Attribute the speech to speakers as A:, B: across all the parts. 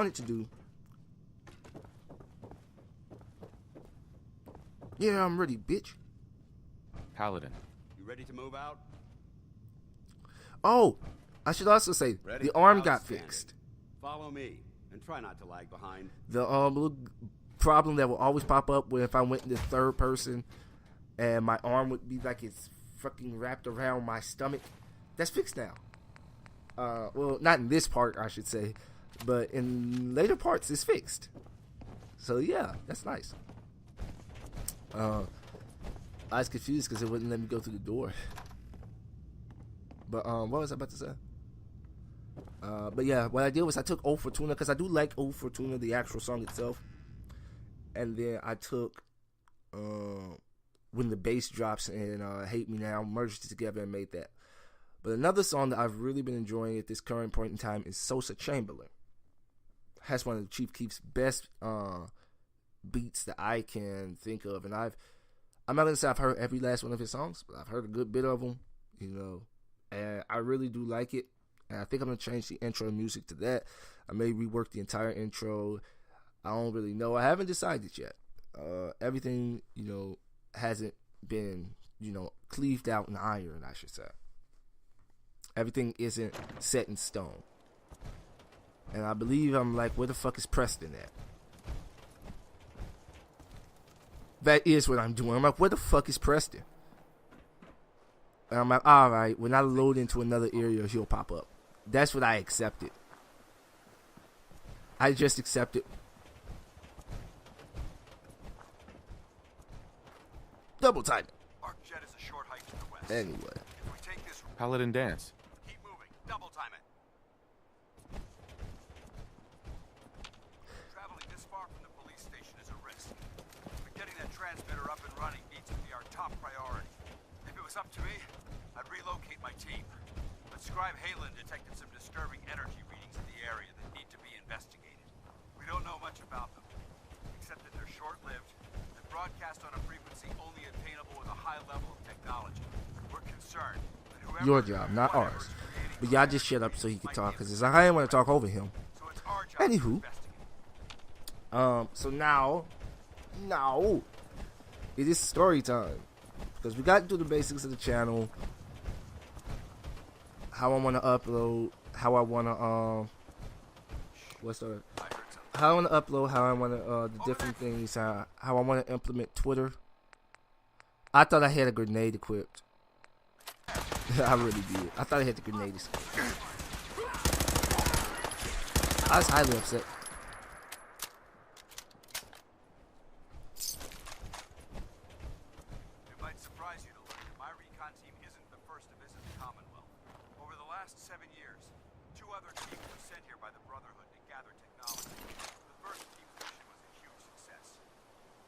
A: wanted to do. Yeah, I'm ready, bitch.
B: Paladin.
C: You ready to move out?
A: Oh, I should also say
C: Ready?
A: the arm got
C: Outstanding.
A: fixed.
C: Follow me and try not to lag behind.
A: The little problem that will always pop up where if I went into third person and my arm would be like it's fucking wrapped around my stomach, that's fixed now. Well, not in this part, I should say, but in later parts, it's fixed. So yeah, that's nice. I was confused because it wouldn't let me go through the door. But what was I about to say? But yeah, what I did was I took O Fortuna because I do like O Fortuna, the actual song itself, and then I took When the Bass Drops and Hate Me Now, merged it together and made that. But another song that I've really been enjoying at this current point in time is Sosa Chamberlain. Has one of Chief Keef's best beats that I can think of, and I'm not gonna say I've heard every last one of his songs, but I've heard a good bit of them, you know, and I really do like it. And I think I'm gonna change the intro music to that. I may rework the entire intro. I don't really know. I haven't decided yet. Everything, you know, hasn't been, you know, cleaved out in iron, I should say. Everything isn't set in stone. And I believe I'm like, where the fuck is Preston at? That is what I'm doing. I'm like, where the fuck is Preston? And I'm like, alright, when I load into another area, he'll pop up. That's what I accepted. I just accepted. Double time.
D: Our jet is a short hike to the west.
A: Anyway.
D: If we take this route,
B: Paladin dance.
D: keep moving. Double time it. Traveling this far from the police station is a risk. But getting that transmitter up and running needs to be our top priority. If it was up to me, I'd relocate my team. But Scribe Halen detected some disturbing energy readings in the area that need to be investigated. We don't know much about them, except that they're short-lived and broadcast on a frequency only attainable with a high level of technology. We're concerned that whoever
A: Your job, not ours. But y'all just shut up so he can talk, because I didn't want to talk over him.
D: So it's our job
A: Anywho.
D: to investigate.
A: So now, it is story time. Because we got into the basics of the channel. How I want to upload. How I want to, how I want to upload. How I want to, the different things. How I want to implement Twitter. I thought I had a grenade equipped. I really did. I thought I had the grenade equipped. I was highly upset.
D: It might surprise you to learn that my recon team isn't the first to visit the Commonwealth. Over the last 7 years, 2 other teams were sent here by the Brotherhood to gather technology. The first team's mission was a huge success.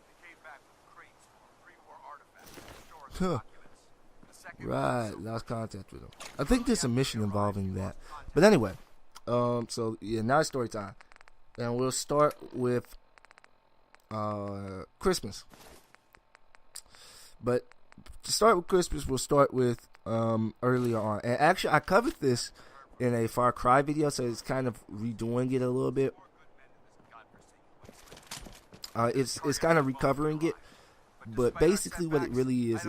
D: They came back with crates full of pre-war artifacts and historical documents. The second
A: Right, lost contact with him. I think there's a mission involving that. But anyway, so yeah, now it's story time. And we'll start with Christmas. But to start with Christmas, we'll start with earlier on. And actually, I covered this in a Far Cry video, so it's kind of redoing it a little bit. It's kind of recovering it. But basically what it really is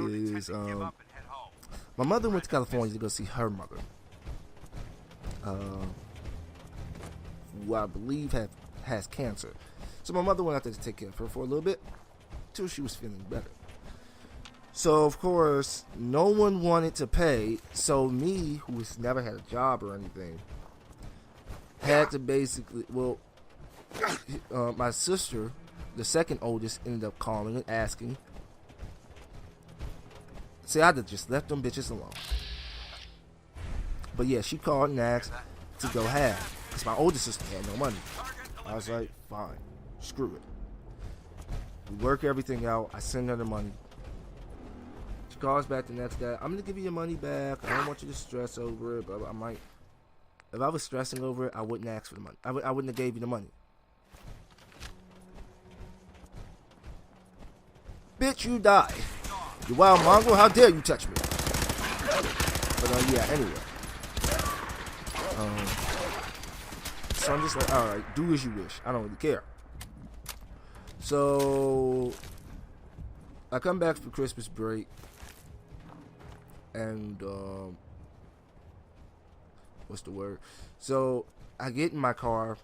A: my mother went to California to go see her mother, who I believe has cancer. So my mother went out there to take care of her for a little bit till she was feeling better. So of course no one wanted to pay, so me, who has never had a job or anything, had to basically, my sister, the second oldest, ended up calling and asking. See, I'd have just left them bitches alone. But yeah, she called and asked to go half, because my older sister had no money. I was like, fine, screw it. We work everything out. I send her the money. She calls back the next day. I'm going to give you your money back. I don't want you to stress over it, but I might. If I was stressing over it, I wouldn't ask for the money. I wouldn't have gave you the money. Bitch, you die. You wild mongrel, how dare you touch me? But yeah, anyway. So I'm just like, all right, do as you wish. I don't really care. So I come back for Christmas break, and what's the word? So I get in my car,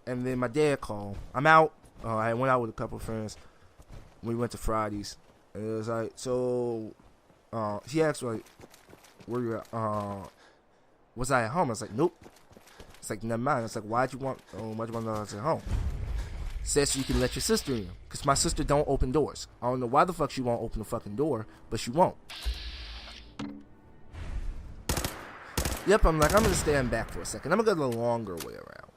A: and then my dad called. I'm out. I went out with a couple of friends. We went to Fridays, and it was like, so he asked like, where you at? Was I at home? I was like, nope. It's like, never mind. It's like, why'd you want to know I was at home? Says so you can let your sister in, because my sister don't open doors. I don't know why the fuck she won't open the fucking door, but she won't. Yep, I'm like, I'm gonna stand back for a second. I'm gonna go the longer way around.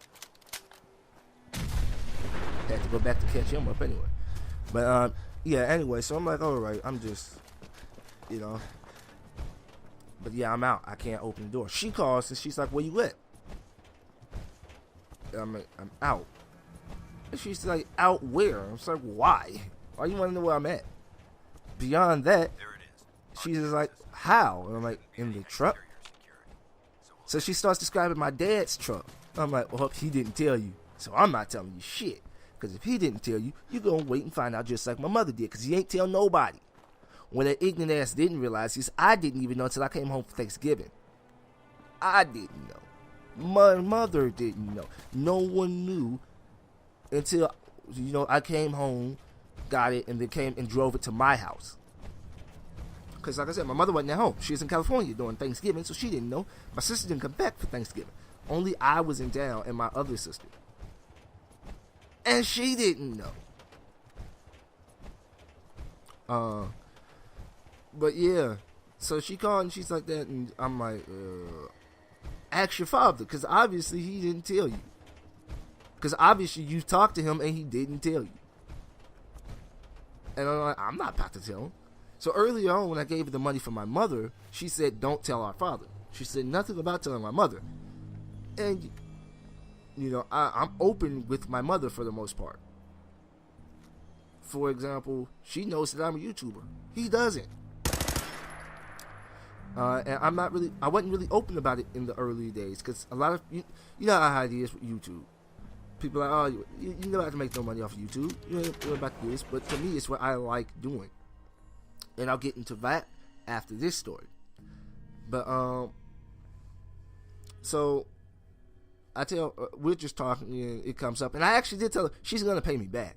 A: Had to go back to catch him up anyway. But yeah, anyway, so I'm like, alright, I'm just, but yeah, I'm out. I can't open the door. She calls and she's like, where you at? And I'm like, I'm out. And she's like, out where? I'm like, why? Why you want to know where I'm at? Beyond that, she's just like, how? And I'm like, in the truck? So she starts describing my dad's truck. I'm like, well, he didn't tell you, so I'm not telling you shit. Because if he didn't tell you, you're going to wait and find out just like my mother did, because he ain't tell nobody. What that ignorant ass didn't realize is I didn't even know until I came home for Thanksgiving. I didn't know. My mother didn't know. No one knew until, I came home, got it, and then came and drove it to my house. Because like I said, my mother wasn't at home. She was in California during Thanksgiving, so she didn't know. My sister didn't come back for Thanksgiving. Only I was in town and my other sister. And she didn't know. But yeah. So she called and she's like that, and I'm like, ask your father, because obviously he didn't tell you. Because obviously you talked to him and he didn't tell you. And I'm like, I'm not about to tell him. So early on when I gave her the money for my mother, she said, don't tell our father. She said nothing about telling my mother. And, I'm open with my mother for the most part. For example, she knows that I'm a YouTuber. He doesn't. And I wasn't really open about it in the early days, because a lot of, you know how it is with YouTube. People are like, oh, you don't have to make no money off of YouTube. You ain't about to do this. But to me, it's what I like doing. And I'll get into that after this story. But, so I tell, we're just talking, and it comes up. And I actually did tell her she's going to pay me back.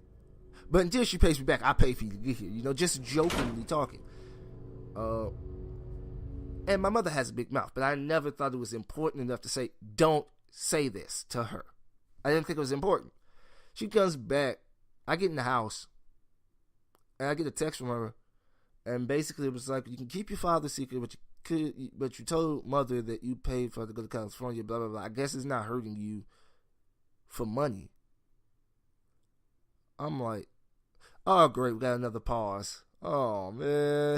A: But until she pays me back, I pay for you to get here. Just jokingly talking. And my mother has a big mouth, but I never thought it was important enough to say, don't say this to her. I didn't think it was important. She comes back. I get in the house, and I get a text from her, and basically it was like, you can keep your father's secret, but you told mother that you paid for her to go to California, blah, blah, blah. I guess it's not hurting you for money. I'm like, oh, great, we got another pause. Oh, man.